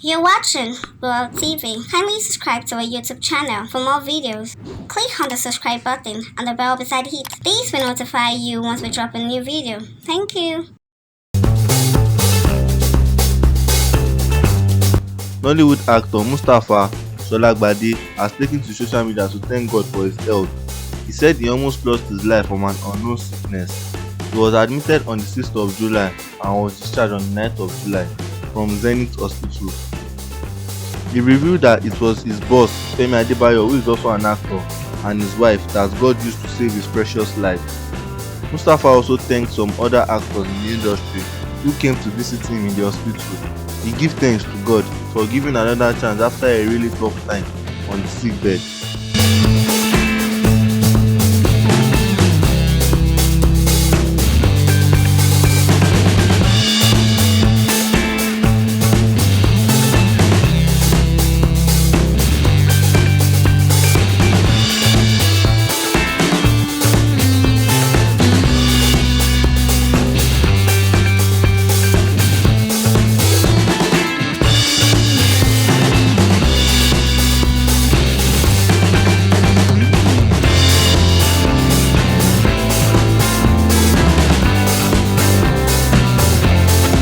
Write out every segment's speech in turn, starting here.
You're watching Blowout TV. Kindly subscribe to our YouTube channel for more videos. Click on the subscribe button and the bell beside it. These will notify you once we drop a new video. Thank you. Nollywood actor Mustapha Solagbade has taken to social media to thank God for his health. He said he almost lost his life from an unknown sickness. He was admitted on the 6th of July and was discharged on the 9th of July from Zenith Hospital. He revealed that it was his boss, Femi Adebayo, who is also an actor, and his wife that God used to save his precious life. Mustapha also thanked some other actors in the industry who came to visit him in the hospital. He gave thanks to God for giving another chance after a really tough time on the sick bed.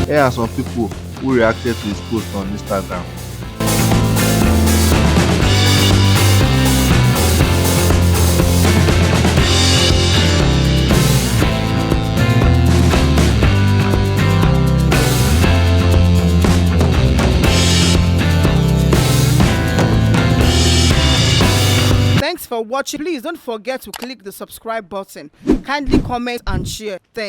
Here are some people who reacted to his post on Instagram. Thanks for watching. Please don't forget to click the subscribe button. Kindly comment and share. Thanks.